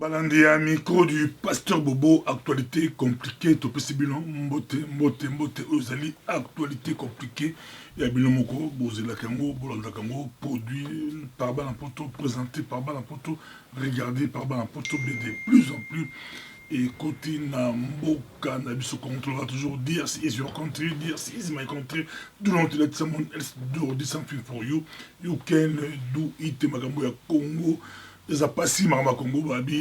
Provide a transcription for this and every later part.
Balandi ya micro du pasteur Bobo, actualité compliquée, topesi bilan, mbote, ozali, actualité compliquée, ya bilan moko, bozela kango, bolanda kango, produit par Balampoto, présenté par Balampoto, regardé par Balampoto, mais de plus en plus, et côté na mboka, na biso contrôle, toujours dire si is your country, dire si is my country, do not let someone else do something for you, you can do it, makambo ya Congo, eza pasi mama Congo babi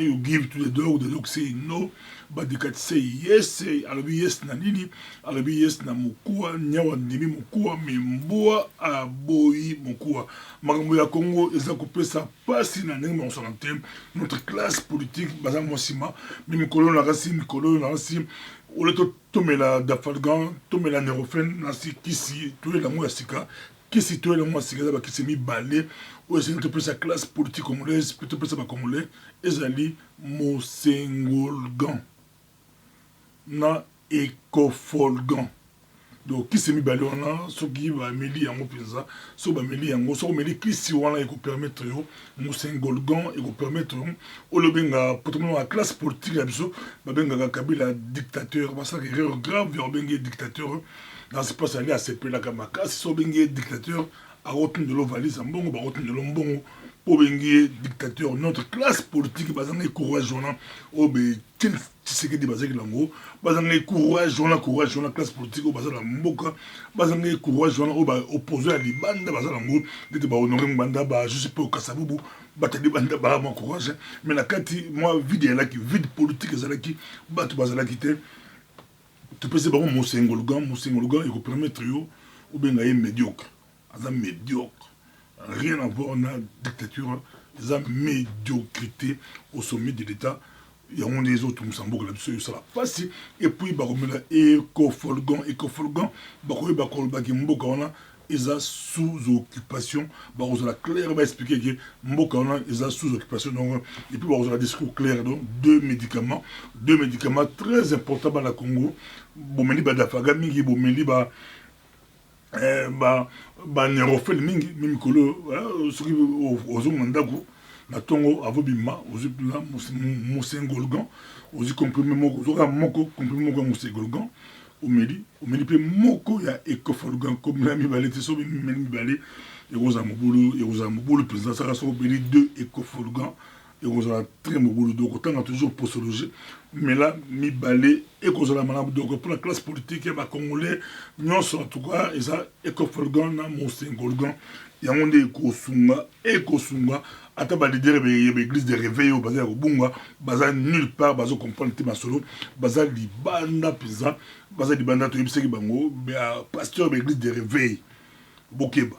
you give to the dog say no, but the cat say yes, alobi yes na nini, alobi yes na mukua, nyawa ndimi mukua, mimboa aboyi mukua. Makambo ya Congo eza kopesa pasi na ndenge monsonante, notre classe politique baza mwasima, mikolo na rasi, ole to tomela dafalgan, tomela nerofen, nasi kisi, tuwe la mwa sika, kisi tuwe la mwa sika, zaba kisi mi balé, ou c'est plutôt sa classe politique congolaise, plutôt sa congolais, ezali Mosengolgan na Ekofolgan. Donc qui s'est mis balé on a, ce qui va meli yango penza, so ba meli yango, so meli kisi wana eko permettre yo Mosengolgan eko permettre yo o le benga potellement la classe politique la biso, ba benga Kabila dictateur, parce que erreur grave yo benga dictateur. Dans ce pas aller à CP la kamaka, so benga dictateur. À retourner de l'eau valise en bon, à retourner de l'ombon, pour benguer dictateur, notre classe politique, bazangé courage, on a, oh, ben, quel tisségué de bazangé lango, bazangé courage, on a courage, on a classe politique, au bazar la mboka, bazangé courage, on a, oh, bah, opposé à l'ibanda, bazar lango, de ba honoré mbanda, bah, je sais pas, au Kasaboubou, batali banda, bah, mon courage, mais la kati, moi, vide, là, qui, vide politique, ça là, qui, bat, bazar là, qui te, tu peux se barrer mon Mosengolgan, il vous permettre, yo, ou bien, médiocre. Ils médiocre. Rien à voir avec la dictature. Ils ont médiocrité au sommet de l'État. Il y a des autres qui sont là-dessus, ça va passer. Et puis, ils ont ils ont sous-occupation. Ils ont clairement expliqué que ils ont sous-occupation. Et puis, ils ont un discours clair. Donc, deux médicaments très importants dans le Congo. Bomeli Badafaga, Mingi, Bomeli nerofel mingi mimikolo soki ozonganda ko na tongo avobima ozipla Mosengolgan ozi comprimé moko ozoka moko comprimé moko Mosengolgan omeli pe moko ya Ekofolgan comme la mibale te so mibale eroza mobulu président saka so beli deux Ekofolgan eroza très mobulu donc autant toujours posologie. Mais là, mi balé et cause la malade donc pour la classe politique et congolais non en tout cas et ça Ekofolgan na Mosengolgan ya monde ekosunga ata ba leader l'église de réveil au bazar bunga bazar nulle part bazo comprendre te masolo bazar libanda pisa bazar libanda to yebiseki bango pasteur de l'église de réveil bokeba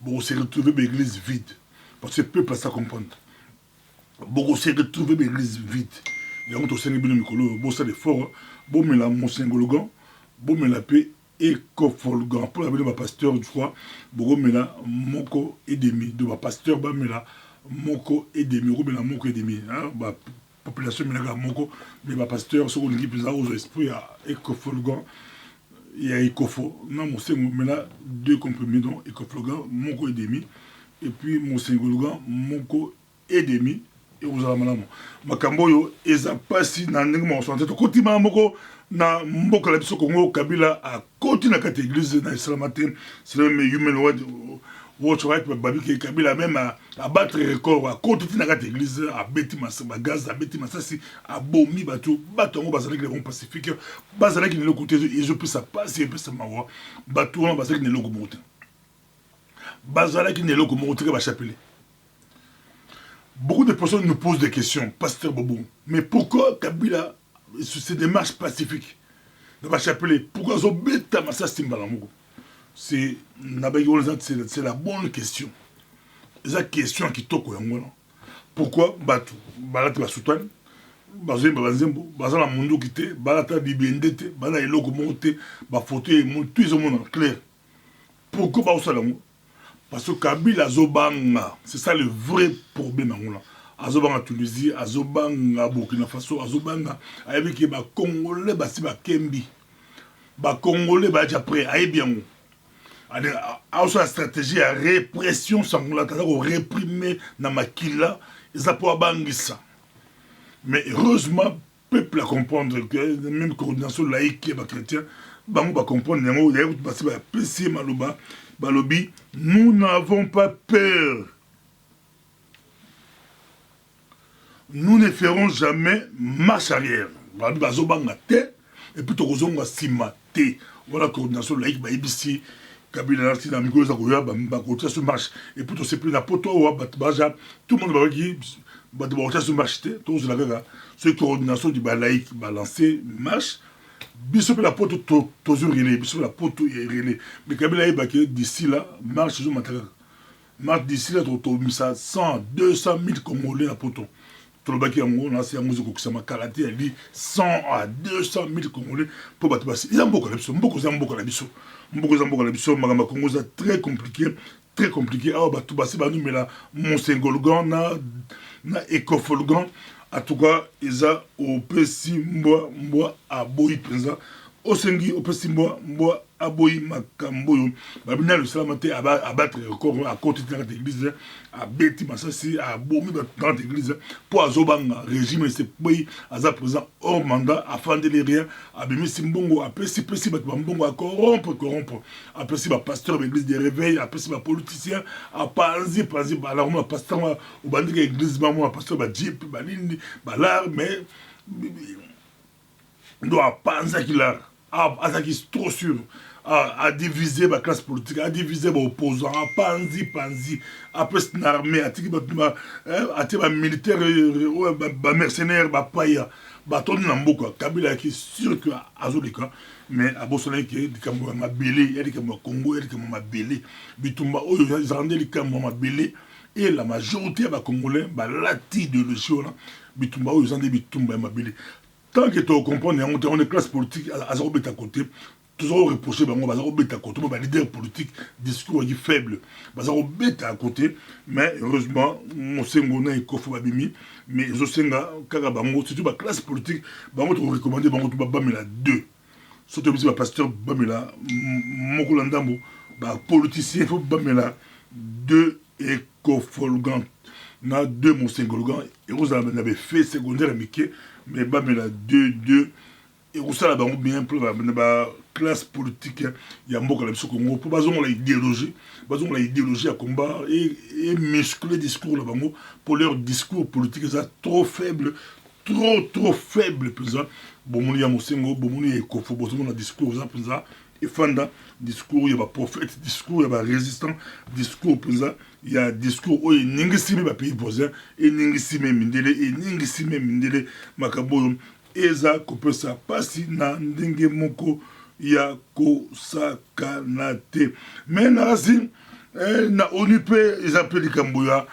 bon se retrouver l'église vide parce que peuple ça comprendre bon se retrouver l'église vide. Il y a un autre Sénégal Mikolo, Bossa de Fort, Bomela Mosengolgan, Bomela P. Ekofolgan. Pour la vie de ma pasteur, je crois, Bomela Moko et demi. De ma pasteur, Bamela Moko et demi. Bomela Moko et demi. La population Melaga Moko, mais ma pasteur, ce qu'on dit plus aux esprits, à Ekofolgan et à Ekofo. Non, Mosengolgan, deux comprimés, donc Ekofolgan, Moko et demi. Et puis Mosengolgan, Moko et demi. Makambo yo eza pasi na ndenge mo santé to kotima moko na mboka la biso Congo Kabila a continué na église na Islamate c'est le human watch right babi ke Kabila même à battre record a continué na église a beti masaba gaz a beti masasi a bomi bato ngo bazali les bons pacifiques bazali ki ne le côté ils ont pu ça passer peu ça mawa bato on bazali ne le komote bazali ki ne le komote ba chapelet. Beaucoup de personnes nous posent des questions, Pasteur Bobo. Mais pourquoi Kabila, sur ces démarches pacifiques, ne va chapeler? Pourquoi Zobeta Massa Stimbalamogo? C'est la bonne question. C'est la question qui toque au Yangola. Pourquoi Batu, Balati Basoutan, Bazemba Bazembo, Bazala Mondo Kite, Balata Dibendete, Bala Eloko Monte, Bafote, tout le monde clair. Pourquoi Baosalamo? Parce que Kabila Zobanga, c'est ça le vrai problème. Azobanga Tunisie, Azobanga Burkina Faso, Azobanga, avec les Congolais, Basiba Kembi. Congolais, déjà prêt, aïe bien. Alors, la stratégie de répression, ça réprimer dans Makila, ils ont pour Bangissa. Mais heureusement, le peuple a comprendre que même coordination laïque et chrétien, bango va comprendre, nous n'avons pas peur. Nous ne ferons jamais marche arrière. Et puis, nous avons voilà, coordination laïque, ici, Kabila, si la micro, ça marche. Et puis, on s'est pris la poteau, tout le monde va dire, se marche, tout le monde ce coordination du laïque, lancé, marche. Bisous la poteau, toujours relais, bisous la poteau est relais. Mais Kabila, d'ici là, marche, marche d'ici là, tu as 100, 200 000 Congolais à poteau. Tolobaki yango na se yango zokokisama kalaté ya li 100 à 200 000 Congolais pour battre basi. Ils ont beaucoup la biso, beaucoup la biso. Beaucoup la biso, magamba Congo c'est très compliqué, très compliqué. Ah battu basi ba nous mais là Monsengolgan na Ekofolgan en tout cas ils a au pesi mboa a boyi penza. Osengi au pesi mboa a boyi makambo yo. Ba bina le salamate abattre record à côté de l'église à beti masasi à bomi dans l'église pour azobanga régime c'est pays aza présent hors mandat afin de les rien a bimi simbongo a pesi ba mbongo a corrompre a pesi ba pasteur de l'église de réveil a pesi ba politicien a panzi ba la mo pasteur au bandi de l'église ba mo pasteur ba jeep ba nini ba là mais doit panza qu'il a azaki trop sûr à diviser la classe politique, à diviser les opposants, à panzi, à faire une armée, à tirer les militaires, les mercenaires, les païens, à tout le monde. Kabila qui est sûr que Azolika, mais à Bossolé qui est dit que ma belé, il y a dit que ma Congo, il y a dit que ma belé, Bitumba, ils rendaient les camps ma belé, et la majorité des Congolais, l'ati de l'Échiola, Bitumba, ils ont dit Bitumba, ma belé. Tant que tu comprends, on est classe politique, à Zarobet à côté, toujours reproché, Zarobet à côté, les leaders politiques, discours faible, Zarobet à côté, mais heureusement, mon Sengona et Kofo Babimi, mais Zosenga, Kagabango, surtout la classe politique, on recommandé, Bamela 2. Surtout le pasteur Bamela, Mokolandambo, politicien, il faut Bamela 2 et Kofolgan. Na 2 mon Sengolgan, et vous avez fait secondaire à Mickey, mais Bamela 2 et vous savez bien pour la classe politique il y a beaucoup de Congo pour baser l'idéologie à combat et muscler discours là pour leur discours politique ça trop faible trop faible présent bon il y a Mosengo bon il y a Kofo bon on a discours ça présent et fanda discours il y a prophète discours il y a résistant discours présent il y a discours où il n'ingisime ba pays voisin et n'ingisime mindele makabo eza kopesa pasi na ndenge moko ya kosakana te mais nazi na onu pe ezapeli likambo ya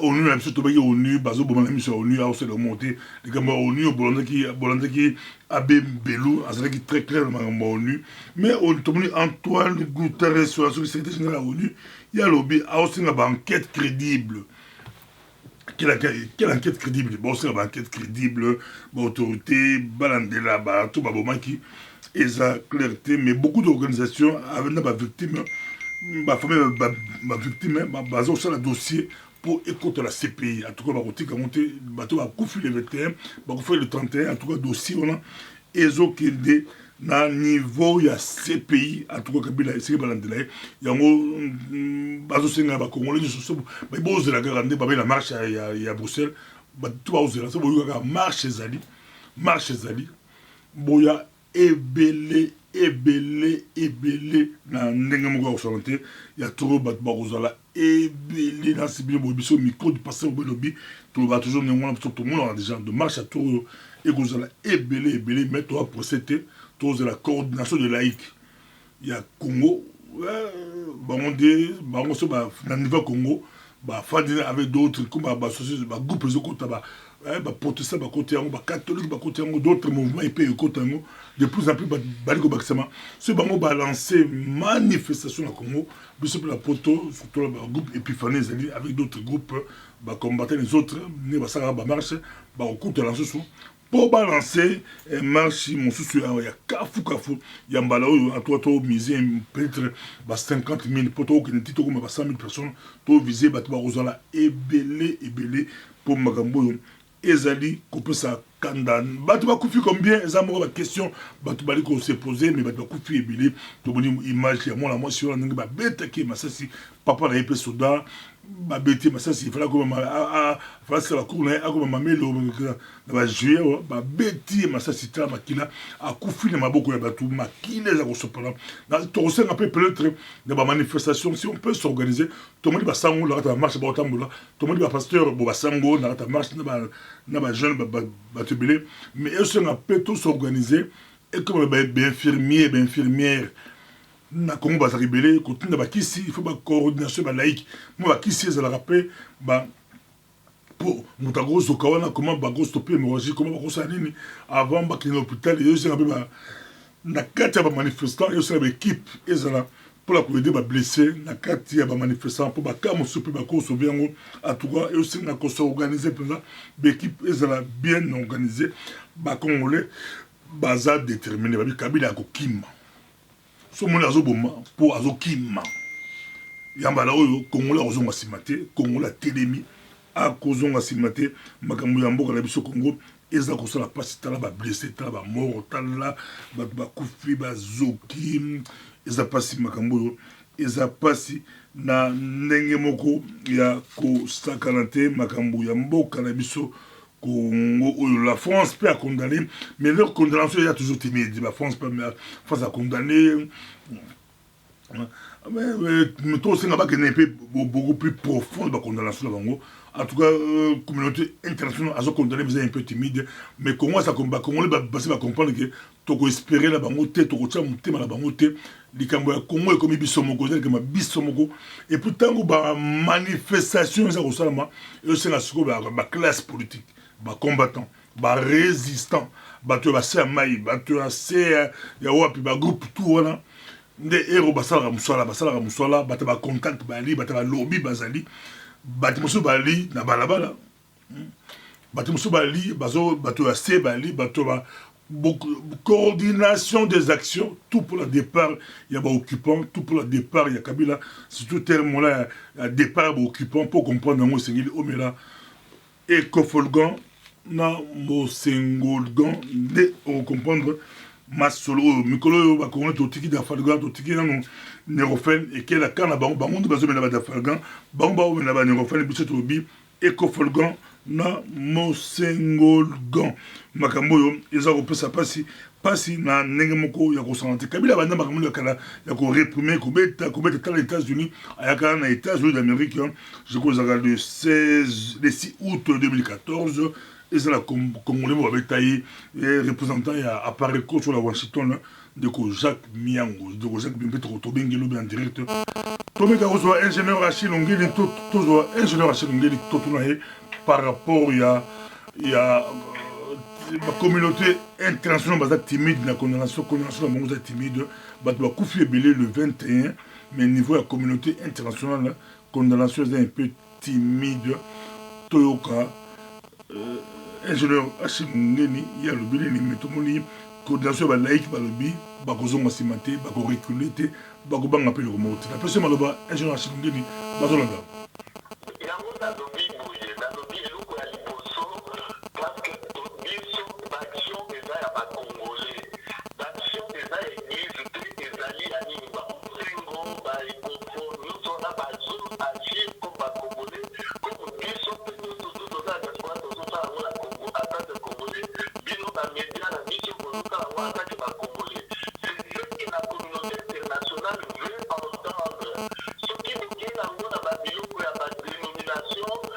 onu na biso tobaki onu bazoboma na miso ya onu aosala monte likambo ya onu bolandaki abe mbelu azalaki très clair na makambo ya onu mais tomoni Antoine Guterres sur la secrétaire générale ya onu ya lobi aosenga baenquête crédible. Quelle enquête crédible? Bon, c'est une enquête crédible, autorité, Balandela, tout Babomaki, et ça, clarté, mais beaucoup d'organisations avec ma victime, ma famille, ma victime, ma sur le dossier pour écouter la CPI. En tout cas, ma monté, bateau a couffé le 21, le 31, en tout cas, dossier, on a, Ezo Kende, na niveau ya CPI en tout cas Kabila essaye balandela yango bazosenga ba Congolais so ba bozela garande ba la marche ya Bruxelles ba tout bazela so boyaka marche ezali boya ebele na ndenge moko osalante ya trop ba kozala ebele na sibile bobiso micro du pasteur bolobi to ba toujours nengona tout le monde a déjà de marche à tout et kozala ebele mais toi procéder de la coordination de laïcs. Il y a Congo, dans le niveau Congo, avec d'autres, comme les groupes de protestants, catholiques, d'autres mouvements, de plus en plus, ce bango va lancer manifestation au Congo, la poto, surtout le groupe Épiphanie, avec d'autres groupes, combattre les autres, marche, pour balancer marche mon souci il y a kafu il y a mbala à toi to miser peut-être 50 000 pour toi qui n'était comme 100 000 personnes to viser battre rozala ebele pour makambo ezali kopesa kanda bato bakufi combien eza moko question bato bali ko se poser mais bato bakufi ebele tomoni image ya mwana mwasi wana ndenge babetaki masasi papa na ye mpe soda babeti masasi ifala koma fasala kuna akoma mamelo na bajuye babeti masasi tala makila akufi na maboko ya bato makila za kosopana na tokosenga mpe peut-être na bamanifestation si on peut s'organiser tomoni basango na kata marche baotambola tomoni bapasteur bo basango na kata marche na bajeune bato ebele mais esenga mpe to s'organiser et comme infirmière na Congo bazali belé kotinda bakisi il faut ba coordination ba laïque moi bakisi ezala rappel ba pour mutago zokawana comment ba go stopper hémorragie comment ba ko sa nini avant ba kina l'hôpital et c'est un peu ba na kati ba manifestant et c'est l'équipe ezala pour la aider ba blessé na kati ba manifestant pour ba kamo super ba ko sauver ngo à tout cas et c'est na ko s'organiser pour ça l'équipe ezala bien organisée ba congolais baza déterminé ba kabila ko kima so mona azoboma po azokima yambala oyo kongola ozonga simate kongola telemi akozonga simate makambo ya mboka na biso Congo eza kosala pasi tala ba blessé tala ba mort tala ba kufi ba zoki eza pasi makambo oyo eza pasi na ndenge moko ya ko sakanate makambo ya mboka na biso Congo, la France peut condamner, mais leur condamnation est toujours timide. La France peut face à condamner. Mais toi aussi, là-bas, qu'il y a beaucoup plus profonde la condamnation. En tout cas, la communauté internationale a condamné, mais un peu timide. Mais comment ça combat? Comment les va comprendre que tu peux espérer la bangote, tu peux monter la bangote, les Cambodgiens, comment comme bisomoko, comme bisomoko. Et pourtant, la manifestation, ça ressemble à c'est la classe politique. Ba combattant, ba résistant, ba tu vas ser mai, ba tu vas ser ya wapi ba groupe tout wana. Nde héros basala musala, ba ta ba contact ba li, ba ta ba lobby bazali, ba ti musu ba li na balabala. Ba ti musu ba li, bazo ba tu vas ser ba li, ba tu ba coordination des actions, tout pour le départ, il y a des occupants, tout pour le départ, il y a Kabila, c'est tout terme là, il y a départ des occupants pour comprendre moi c'est qu'il omela et Kofolgan na Mosengolgan de comprendre masolo mikolo ba ko to tiki da falgan to tiki na neurofen et que la kana ba monde bazo mena ba da falgan ba mena ba neurofen biso to bi et Kofolgan na Mosengolgan makambo yo eza ko pesa pasi na ndenge moko ya ko santé Kabila banda makambo ya kala ya ko réprimer ko beta dans les États-Unis ayaka na États-Unis d'Amérique je crois le 6 août 2014 et c'est là congolais avec taillé représentant ya apparaît sur la Washington de ko Jacques Miango de ko Jacques Bimpetro to bengelo en direct to meka ko ingénieur Achille Ngeli to ingénieur Achille Ngeli to tunaye par rapport ya la communauté internationale basa timide la condamnation la mongoza timide bato bakufi ebele le 21 mais niveau la communauté internationale condamnation est un peu timide toyoka ingénieur Achille Ngeni ya lobi ni metomoni condamnation ba laïque ba lobi ba kozonga simate ba ko reculer te ba ko banga pe le remonter la personne maloba ingénieur Achille Ngeni bazolanda Ce qui nous dit dans la Bible, il y a pas de dénomination.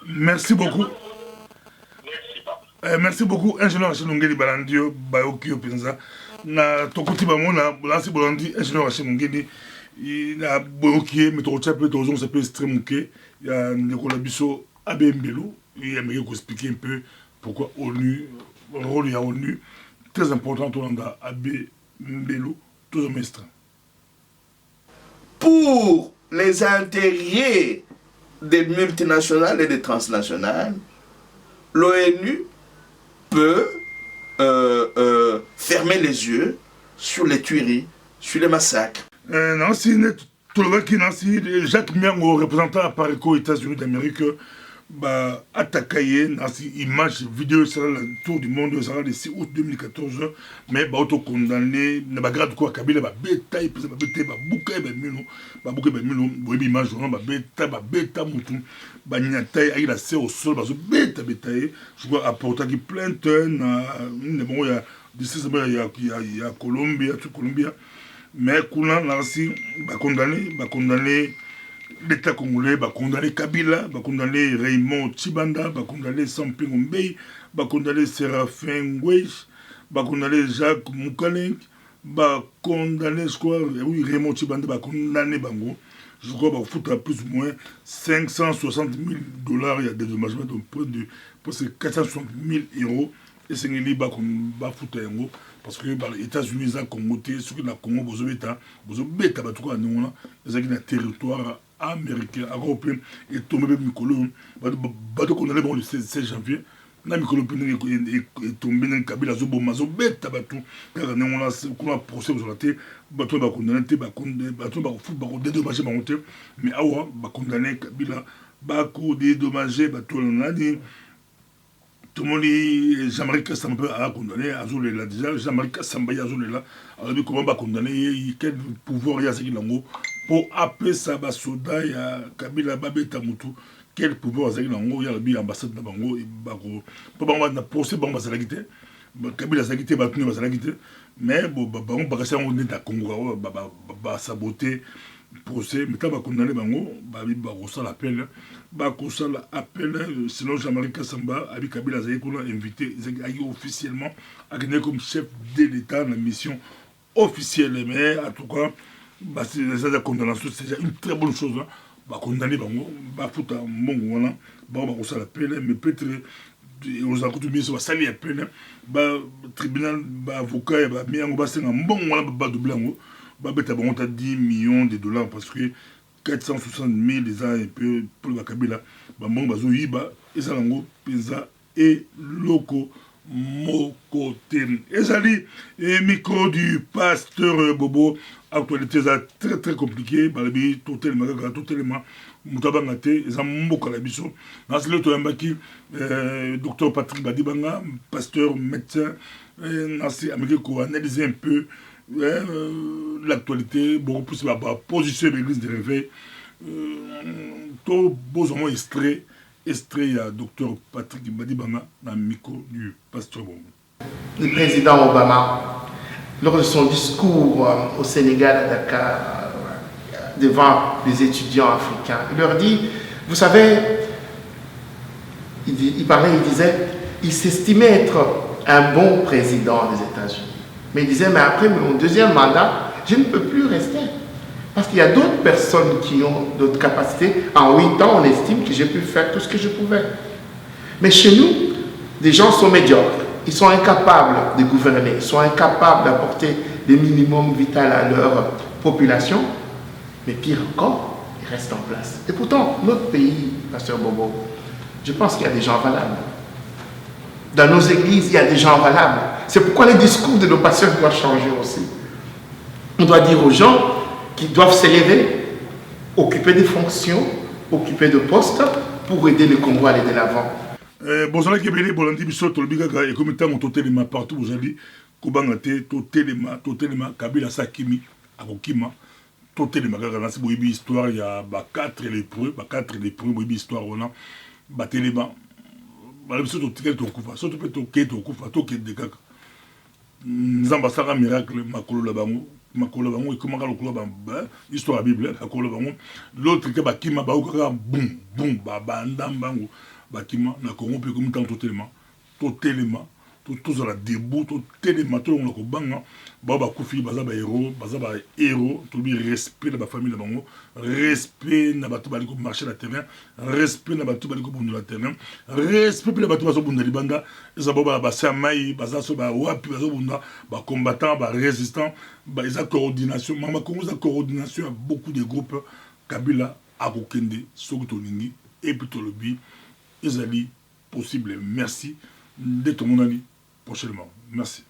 Merci beaucoup. Merci, papa. Merci beaucoup, ingénieur Rachid Ngeli Balandio, Bayokio Penza. Na Tokoti Bamona, Lansi Bolandi, ingénieur Rachid Ngeli, il a Boyokie, mais ton chap, ton s'appelle Stremuke, il y a Nicolas Bisso, Abbé Mbelo, il aimerait vous expliquer un peu pourquoi ONU, le rôle de l'ONU, très important, tout le monde a Abbé Mbelo, tout le mestre. Pour les intérêts des multinationales et des transnationales, l'ONU peut fermer les yeux sur les tueries, sur les massacres. Nancy, tout le monde qui Nancy, Jacques Miango, représentant à Paris aux États-Unis d'Amérique, bah, attaqué Nancy, image, vidéo, ça le tour du monde, ça le 6 août 2014, mais bah, auto condamné, n'a pas grave quoi, Kabila, bah, bêta, il peut bah, bêta, bah, bouquet, bah, milo, bah, image, bah, bêta, moutou, bah, nyataï, il a serré au sol, bah, bêta, je crois, apporter qui plainte, bon, il y a, d'ici, il y a Colombie, mais Koulan, Nancy, bah, condamné, l'État congolais va condamner Kabila, va condamner Raymond Tchibanda, va condamner Samping Ombey, va condamner Séraphin Ngwesh, va condamner Jacques Moukaleng, va condamner, je crois, oui, Raymond Tchibanda va condamner Bango. Je crois qu'il va foutre à plus ou moins 560 000 $, il y a des dommagements, donc pour 460 000 €. Et c'est un livre qu'on va foutre à Yango. Parce que les États-Unis, les Congo, ceux qui ont Congo, ils ont bêta, ils ont un territoire américain, européen, et tombé même Mikolo. Bateau qu'on allait le 16 janvier, na Mikolo est tombé dans le Kabila, ils ont bêta, bateau, car on a procès aux relatés, bateau va condamner, bateau va foutre, va dédommager, mais awa, va condamner Kabila, va dédommager, bateau, on a dit. Tout le monde dit Jean-Marie Kassamba a condamné Azolela déjà, Jean-Marie Kassamba a Azolela, alors comment va condamner, quel pouvoir il y a ce qu'il a pour appeler ça Basoda, il y a Kabila Babeta Moutou, quel pouvoir il y a l'ambassade de Bango, pour on procès Bango Basalagité, Kabila Sagité va tenir Basalagité, mais bon, Bango Bakassi on est à Congo, va saboter procès, mais quand va condamner Bango, ça l'appel. Bakosa l'appel, selon Jean-Marie Kassamba, avec Kabila Zaye, qu'on a invité officiellement à gagner comme chef de l'État dans la mission officielle. Mais en tout cas, c'est la condamnation, c'est déjà une très bonne chose. Bah, condamner Bango, bah, foutre un bon voilà, bah, Bakosa l'appel, mais peut-être, aux accords de mission, ça lui appelle, bah, tribunal, bah, avocat, bah, mais on va c'est un bon voilà, bah, doublé en haut, bah, bêta, bah, on t'a 10 millions de $, parce que 460 000 les ans et peu pour le Kabila, bon bazo yiba esalango pesa et loco mokote. Ezali et micro du pasteur Bobo, actualité très très compliquée, balabi totalement mutabangate ezamboka la biso. Nasle to yambaki docteur Patrick Badibanga, pasteur médecin, nasi américain ko analyser un peu l'actualité, beaucoup plus la position de l'église de réveil. Tout besoin extrait, il y a docteur Patrick Badibanga dans le micro du pasteur Bongo. Le président Obama, lors de son discours au Sénégal, à Dakar, devant les étudiants africains, il leur dit, vous savez, il disait, il s'estimait être un bon président des États-Unis. Mais il disait, mais après mon deuxième mandat, je ne peux plus rester. Parce qu'il y a d'autres personnes qui ont d'autres capacités. En 8 ans, on estime que j'ai pu faire tout ce que je pouvais. Mais chez nous, des gens sont médiocres. Ils sont incapables de gouverner. Ils sont incapables d'apporter des minimums vitaux à leur population. Mais pire encore, ils restent en place. Et pourtant, notre pays, Pasteur Bobo, je pense qu'il y a des gens valables. Dans nos églises, il y a des gens valables. C'est pourquoi les discours de nos pasteurs doivent changer aussi. On doit dire aux gens qui doivent s'élever, occuper des fonctions, occuper de postes pour aider le Congo à aller de l'avant. Bonjour, Kébélé, Bolandi, Bissot, Tolbigaga, et comme tant totéléma partout, vous allez, Kobangate, totéléma, Kabila Sakimi, Akokima, totéléma, Gaganasi, Boibi, histoire, il y a 4 lépreux, Boibi, histoire, on a, téléma. Biso totikeli tokufa soki mpe tokei tokufa tokende kaka nzambe asalaka miracle makolo na bango makolo bango ekomaka lokola histoire ya bible bakolo bango l'autre ke bakima baokaka boum boum babanda mbango bakima na Congo mpe komi ntango totelema tozala debout totelema tolongola kobanga bao bakufi baza bahéros tolobi respect na bafamille na bango respect na bato bali komarche na terrain respect na bato bali kobundela terrain respect mpe na bato bazobunda libanda eza bao basa ya mai baza so bawapi bazobunda bacombattant barésistant eza coordination mama Congo eza coordination ya beaucoup de groupes Kabila akokende soki tolingi epi tolobi ezali possible merci nde tomonani prochainement merci.